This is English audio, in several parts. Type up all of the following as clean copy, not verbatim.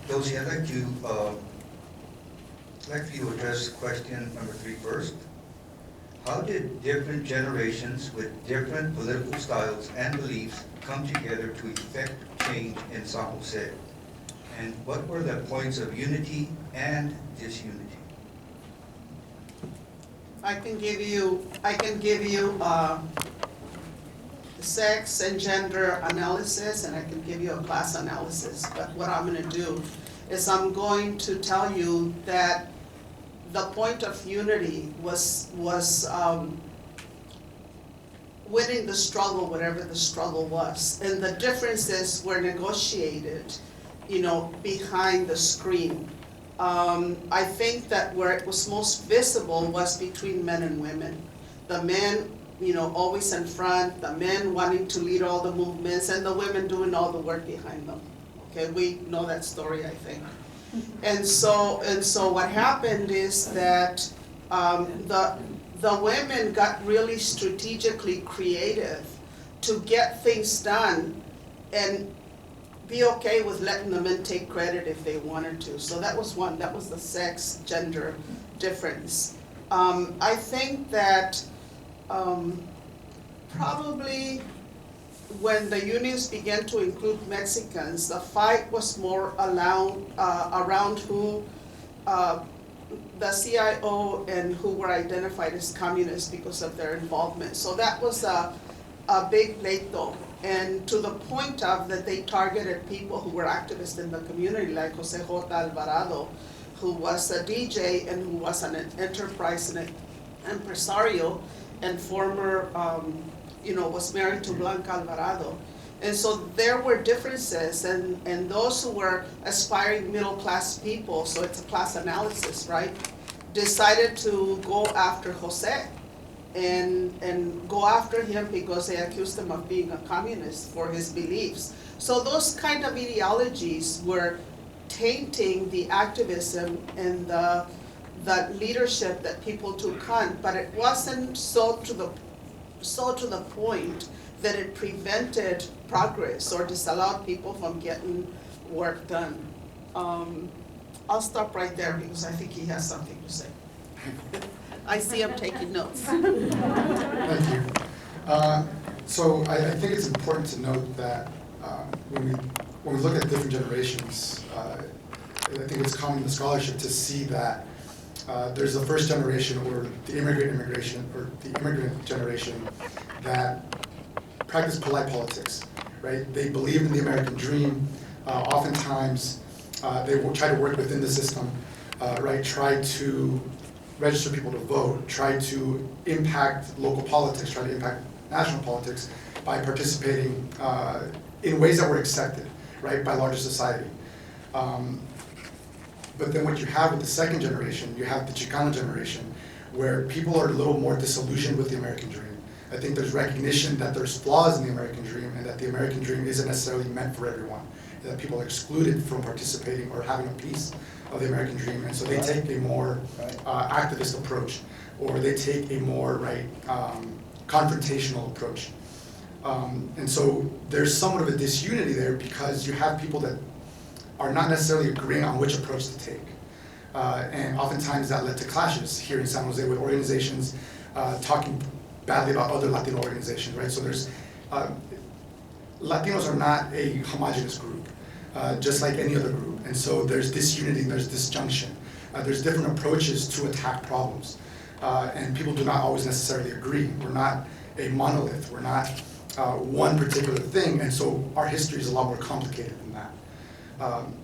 José, I'd like for you to address question number 3 first. How did different generations with different political styles and beliefs come together to effect change in San Jose? And what were the points of unity and disunity? I can give you sex and gender analysis, and I can give you a class analysis. But what I'm going to do is I'm going to tell you that the point of unity was winning the struggle, whatever the struggle was, and the differences were negotiated, behind the screen. I think that where it was most visible was between men and women. The men, always in front, the men wanting to lead all the movements, and the women doing all the work behind them. Okay, we know that story, I think. And so what happened is that the women got really strategically creative to get things done and be okay with letting the men take credit if they wanted to. So that was one, that was the sex, gender difference. I think that probably when the unions began to include Mexicans, the fight was more around who the CIO and who were identified as communists because of their involvement. So that was a big pleito, and to the point of that they targeted people who were activists in the community, like José Alvarado, who was a DJ and who was an enterprise and an empresario, and former, was married to Blanca Alvarado. And so there were differences, and those who were aspiring middle-class people, so it's a class analysis, right, decided to go after José and go after him because they accused him of being a communist for his beliefs. So those kind of ideologies were tainting the activism and the leadership that people took on, but it wasn't so to the point that it prevented progress or disallowed people from getting work done. I'll stop right there because I think he has something to say. I see him taking notes. Thank you. So I think it's important to note that when we look at different generations, I think it's common in the scholarship to see that there's the first generation, or the immigrant generation, that practice polite politics, right? They believe in the American dream. Oftentimes, they will try to work within the system, right? Try to register people to vote, try to impact local politics, try to impact national politics by participating in ways that were accepted, right, by larger society. But then what you have with the second generation, you have the Chicano generation, where people are a little more disillusioned with the American dream. I think there's recognition that there's flaws in the American dream and that the American dream isn't necessarily meant for everyone, that people are excluded from participating or having a piece of the American dream. And so they take a more activist approach, or they take a more confrontational approach. And so there's somewhat of a disunity there because you have people that are not necessarily agreeing on which approach to take. And oftentimes that led to clashes here in San Jose with organizations talking badly about other Latino organizations, right? So there's, Latinos are not a homogenous group, just like any other group. And so there's disunity, there's disjunction. There's different approaches to attack problems. And people do not always necessarily agree. We're not a monolith, we're not one particular thing, and so our history is a lot more complicated than that.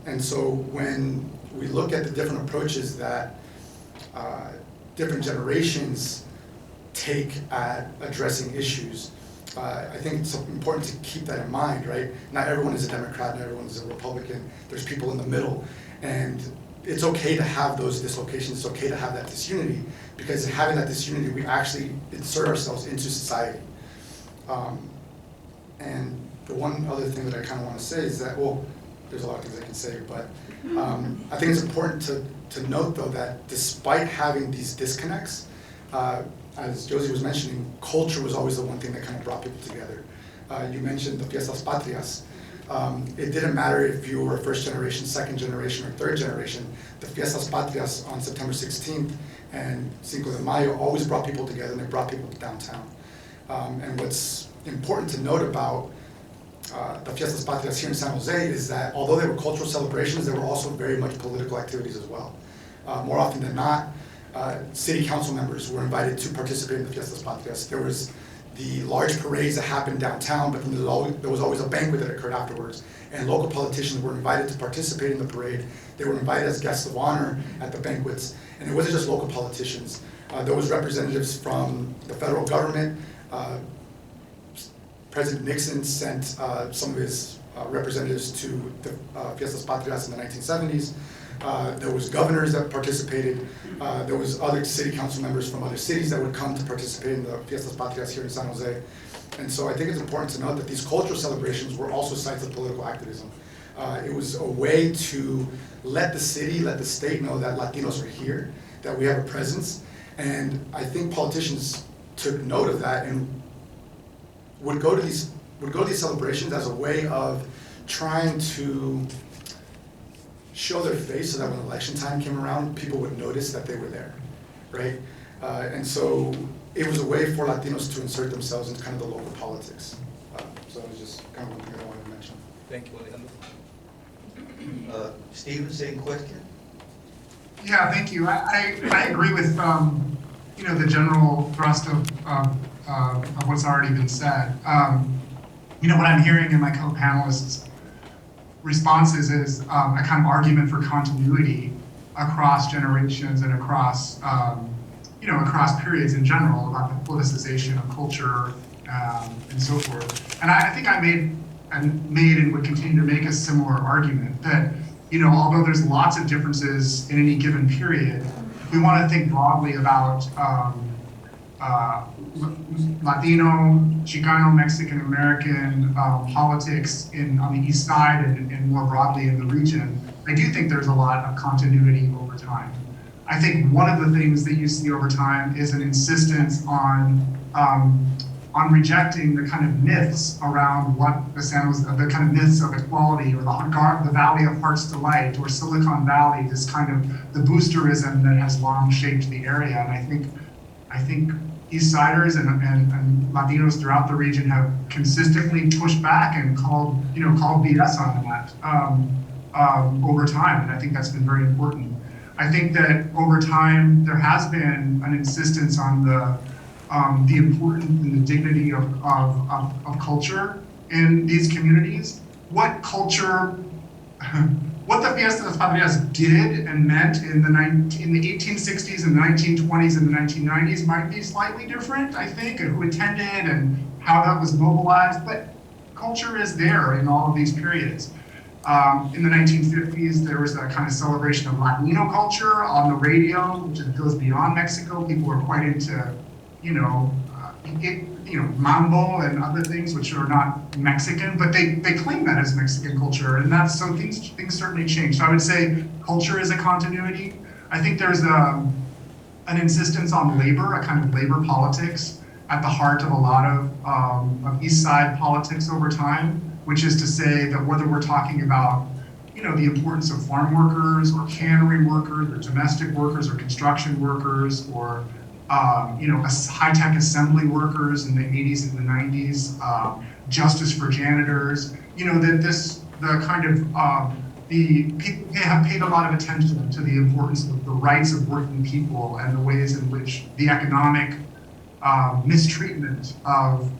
And so when we look at the different approaches that different generations take at addressing issues, I think it's important to keep that in mind, right? Not everyone is a Democrat, not everyone is a Republican. There's people in the middle, and it's okay to have those dislocations. It's okay to have that disunity, because in having that disunity, we actually insert ourselves into society. And the one other thing that I kind of want to say is that, well, there's a lot of things I can say, but I think it's important to note, though, that despite having these disconnects, as José was mentioning, culture was always the one thing that kind of brought people together. You mentioned the Fiestas Patrias. It didn't matter if you were first generation, second generation, or third generation. The Fiestas Patrias on September 16th and Cinco de Mayo always brought people together, and it brought people to downtown. And what's important to note about the Fiestas Patrias here in San Jose is that although they were cultural celebrations, they were also very much political activities as well. More often than not, city council members were invited to participate in the Fiestas Patrias. There was the large parades that happened downtown, but then there was always a banquet that occurred afterwards. And local politicians were invited to participate in the parade. They were invited as guests of honor at the banquets. And it wasn't just local politicians. There was representatives from the federal government. President Nixon sent some of his representatives to the Fiestas Patrias in the 1970s. There was governors that participated. There was other city council members from other cities that would come to participate in the Fiestas Patrias here in San Jose. And so I think it's important to note that these cultural celebrations were also sites of political activism. It was a way to let the city, let the state know that Latinos are here, that we have a presence. And I think politicians took note of that and would go to these celebrations as a way of trying to show their face so that when election time came around, people would notice that they were there, right? And so it was a way for Latinos to insert themselves into kind of the local politics. So that was just kind of one thing I wanted to mention. Thank you, Alejandro. Steven, same question? Yeah, thank you. I agree with the general thrust of what's already been said. What I'm hearing in my co-panelists' responses is a kind of argument for continuity across generations and across across periods in general about the politicization of culture and so forth. And I think I made and would continue to make a similar argument that although there's lots of differences in any given period, we want to think broadly about Latino, Chicano, Mexican American politics on the East Side and more broadly in the region. I do think there's a lot of continuity over time. I think one of the things that you see over time is an insistence on rejecting the kind of myths around what the kind of myths of equality, or the Valley of Heart's Delight, or Silicon Valley, this kind of the Boosterism that has long shaped the area. And I think Eastsiders and Latinos throughout the region have consistently pushed back and called BS on that over time, and I think that's been very important. I think that over time there has been an insistence on the importance and the dignity of culture in these communities. What the Fiestas Patrias did and meant in the 1860s and the 1920s and the 1990s might be slightly different, I think, and who attended and how that was mobilized, but culture is there in all of these periods. In the 1950s, there was a kind of celebration of Latino culture on the radio, which goes beyond Mexico. People were quite into, Mambo and other things, which are not Mexican, but they claim that as Mexican culture, and so things certainly change. So I would say culture is a continuity. I think there's an insistence on labor, a kind of labor politics at the heart of a lot of East Side politics over time, which is to say that whether we're talking about the importance of farm workers or cannery workers or domestic workers or construction workers or high-tech assembly workers in the 80s and the 90s, justice for janitors, people have paid a lot of attention to the importance of the rights of working people and the ways in which the economic mistreatment of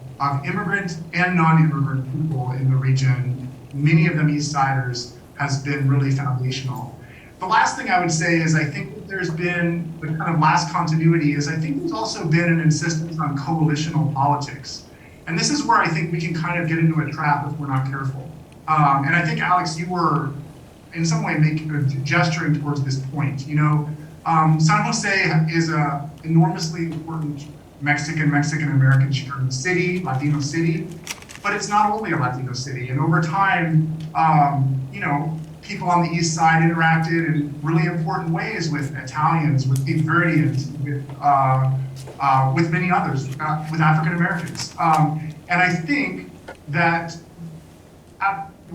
immigrant and non-immigrant people in the region, many of them Eastsiders, has been really foundational. The last thing I would say is I think that there's been the kind of last continuity is I think there's also been an insistence on coalitional politics. And this is where I think we can kind of get into a trap if we're not careful. And I think, Alex, you were in some way gesturing towards this point. San Jose is an enormously important Mexican-American Chicano city, Latino city, but it's not only a Latino city. And over time, people on the East Side interacted in really important ways with Italians, with Cape Verdeans, with many others, with African Americans. And I think that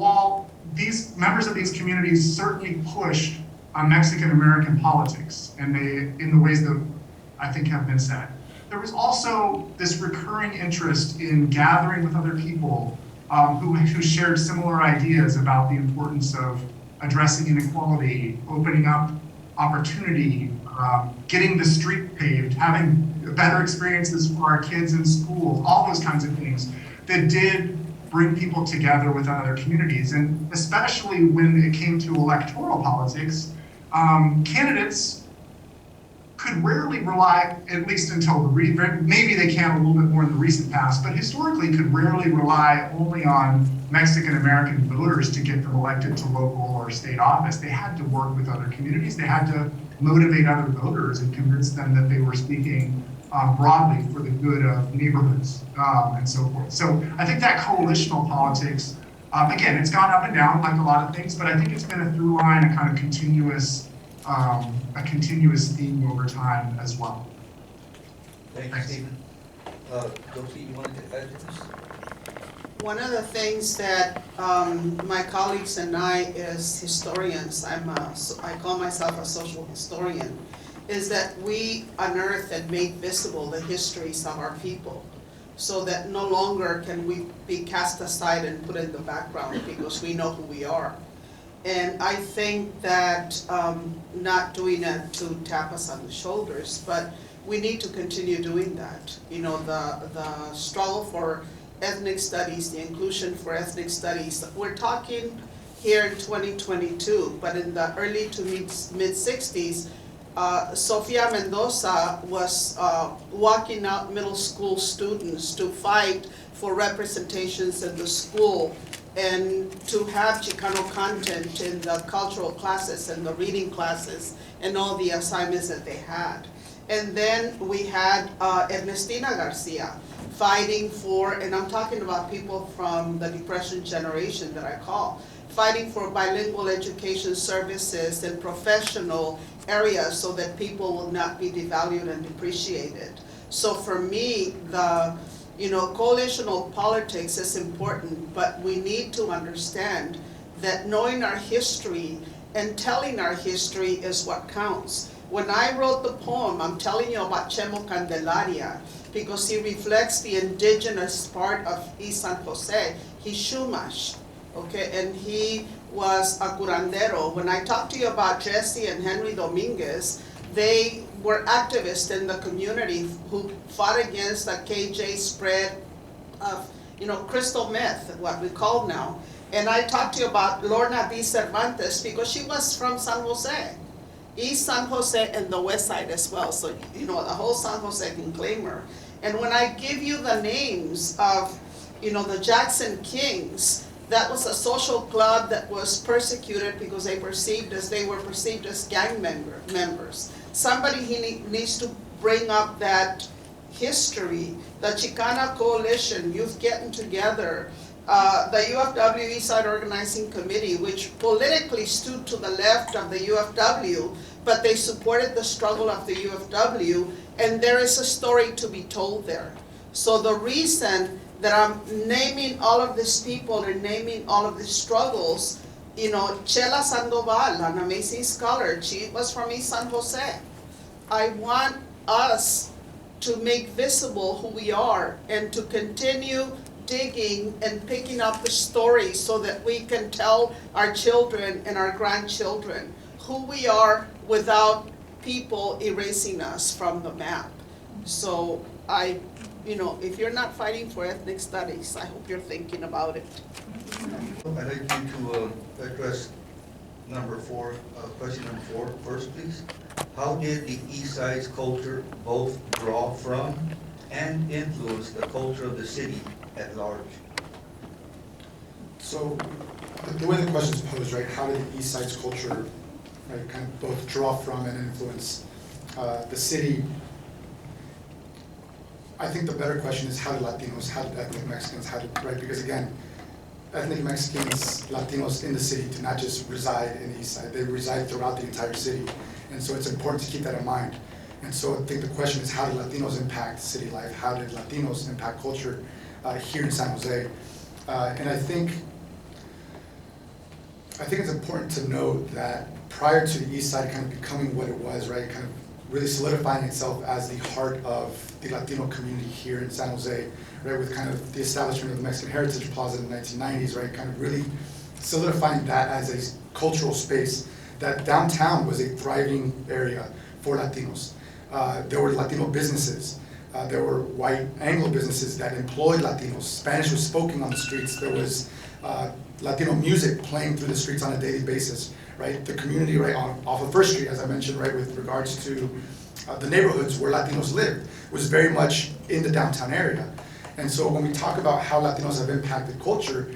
while these members of these communities certainly pushed Mexican-American politics, and they, in the ways that I think have been said, there was also this recurring interest in gathering with other people who shared similar ideas about the importance of addressing inequality, opening up opportunity, getting the street paved, having better experiences for our kids in schools, all those kinds of things that did bring people together with other communities. And especially when it came to electoral politics, candidates could rarely rely, at least until maybe they can a little bit more in the recent past, but historically could rarely rely only on Mexican-American voters to get them elected to local or state office. They had to work with other communities. They had to motivate other voters and convince them that they were speaking broadly for the good of neighborhoods and so forth. So I think that coalitional politics, again, it's gone up and down like a lot of things, but I think it's been a through line, a kind of continuous theme over time as well. Thank you, Stephen. José, you wanted to add to this? One of the things that my colleagues and I, as historians, I call myself a social historian, is that we unearthed and made visible the histories of our people, so that no longer can we be cast aside and put in the background because we know who we are. And I think that not doing it to tap us on the shoulders, but we need to continue doing that. You know, the struggle for ethnic studies, the inclusion for ethnic studies. We're talking here in 2022, but in the early to mid-60s, Sofia Mendoza was walking out middle school students to fight for representations in the school and to have Chicano content in the cultural classes and the reading classes and all the assignments that they had. And then we had Ernestina Garcia fighting for, and I'm talking about people from the Depression generation that I call, fighting for bilingual education services and professional areas so that people will not be devalued and depreciated. So for me, coalitional politics is important, but we need to understand that knowing our history and telling our history is what counts. When I wrote the poem, I'm telling you about Chemo Candelaria because he reflects the indigenous part of East San Jose. He's Chumash, okay, and he was a curandero. When I talked to you about Jesse and Henry Dominguez, they were activists in the community who fought against the KJ spread of, crystal meth, what we call now. And I talked to you about Lorna B. Cervantes because she was from San Jose, East San Jose and the West Side as well. So, the whole San Jose can claim her. And when I give you the names of, the Jackson Kings, that was a social club that was persecuted because they were perceived as gang members. Somebody needs to bring up that history. The Chicana Coalition, youth getting together, the UFW Eastside Organizing Committee, which politically stood to the left of the UFW, but they supported the struggle of the UFW, and there is a story to be told there. So the reason that I'm naming all of these people and naming all of these struggles, Chela Sandoval, an amazing scholar, she was from East San Jose. I want us to make visible who we are and to continue digging and picking up the stories so that we can tell our children and our grandchildren who we are without people erasing us from the map. So if you're not fighting for ethnic studies, I hope you're thinking about it. I'd like you to address question number 4 first, please. How did the East Side's culture both draw from and influence the culture of the city at large? So the way the question is posed, right, how did the East Side's culture, right, kind of both draw from and influence the city? I think the better question is how did Latinos, how did ethnic Mexicans, right, because again, ethnic Mexicans, Latinos in the city do not just reside in the East Side, they reside throughout the entire city. And so it's important to keep that in mind. And so I think the question is how did Latinos impact city life? How did Latinos impact culture here in San Jose? And I think I think it's important to note that prior to the East Side kind of becoming what it was, right, kind of really solidifying itself as the heart of the Latino community here in San Jose, right, with kind of the establishment of the Mexican Heritage Plaza in the 1990s, right, kind of really solidifying that as a cultural space, that downtown was a thriving area for Latinos. There were Latino businesses. There were white Anglo businesses that employed Latinos. Spanish was spoken on the streets. There was Latino music playing through the streets on a daily basis, right? The community right off of First Street, as I mentioned, right, with regards to the neighborhoods where Latinos lived, was very much in the downtown area. And so when we talk about how Latinos have impacted culture,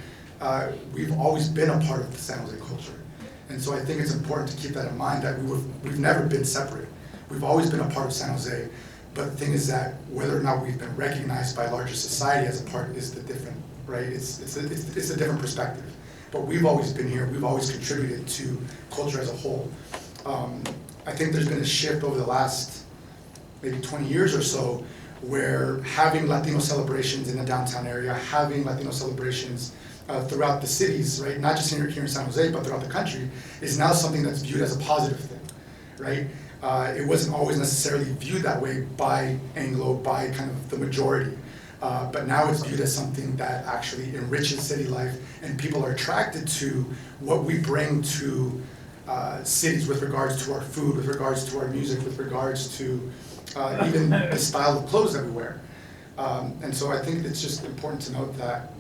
we've always been a part of the San Jose culture. And so I think it's important to keep that in mind, that we've never been separate. We've always been a part of San Jose. But the thing is that whether or not we've been recognized by larger society as a part is the different, right? It's a different perspective. But we've always been here. We've always contributed to culture as a whole. I think there's been a shift over the last maybe 20 years or so, where having Latino celebrations in the downtown area, having Latino celebrations throughout the cities, right, not just here in San Jose, but throughout the country, is now something that's viewed as a positive thing, right? It wasn't always necessarily viewed that way by Anglo, by kind of the majority. But now it's viewed as something that actually enriches city life, and people are attracted to what we bring to cities with regards to our food, with regards to our music, with regards to even the style of clothes that we wear. And so I think it's just important to note that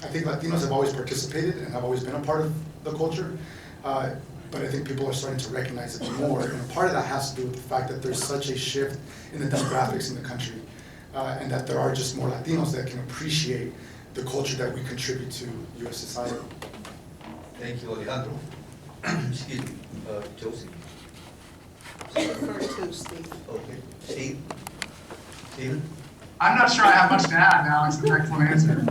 I think Latinos have always participated and have always been a part of the culture. But I think people are starting to recognize it more, and part of that has to do with the fact that there's such a shift in the demographics in the country, and that there are just more Latinos that can appreciate the culture that we contribute to U.S. society. Thank you, Alejandro. Excuse me, José. First to Steve. Okay, Steve? Steven? I'm not sure I have much to add now. It's the next one answer.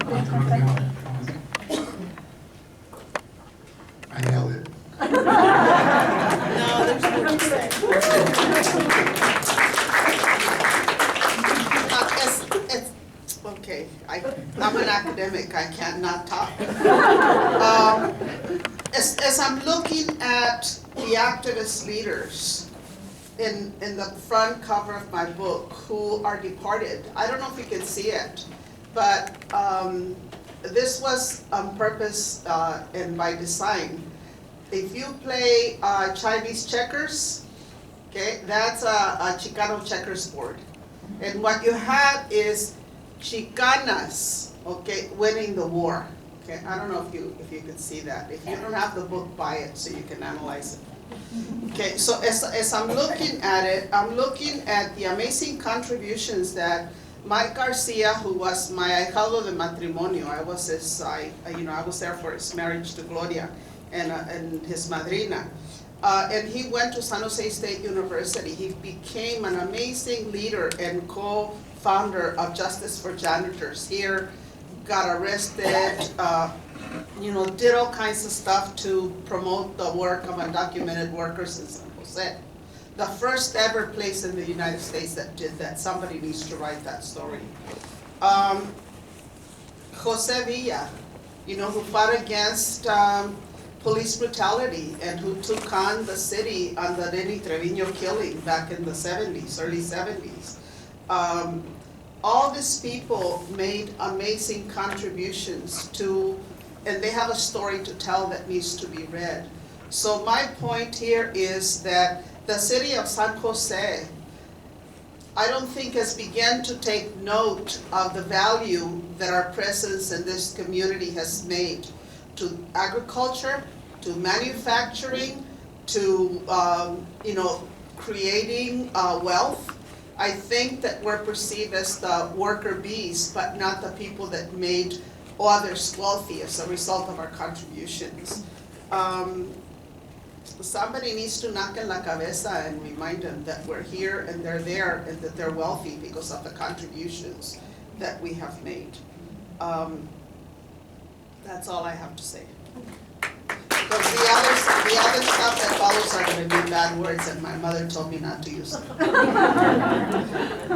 I nailed it. No, there's more to say. Okay, I'm an academic, I can't not talk. As I'm looking at the activist leaders in the front cover of my book who are departed, I don't know if you can see it, but this was on purpose and by design. If you play Chinese checkers, okay, that's a Chicano checkers board. And what you have is Chicanas, okay, winning the war. Okay, I don't know if you can see that. If you don't have the book, buy it so you can analyze it. Okay, so as I'm looking at it, I'm looking at the amazing contributions that Mike Garcia, who was my ahijado de matrimonio, I was there for his marriage to Gloria, and his madrina. And he went to San Jose State University. He became an amazing leader and co-founder of Justice for Janitors here, got arrested, did all kinds of stuff to promote the work of undocumented workers in San Jose. The first ever place in the United States that did that. Somebody needs to write that story. José Villa, who fought against police brutality and who took on the city on the Denny Treviño killing back in the 70s, early 70s. All these people made amazing contributions to, and they have a story to tell that needs to be read. So my point here is that the city of San Jose, I don't think has begun to take note of the value that our presence in this community has made to agriculture, to manufacturing, to creating wealth. I think that we're perceived as the worker bees, but not the people that made others wealthy as a result of our contributions. Somebody needs to knock en la cabeza and remind them that we're here and they're there and that they're wealthy because of the contributions that we have made. That's all I have to say. Because the other stuff that follows are going to be bad words, and my mother told me not to use them.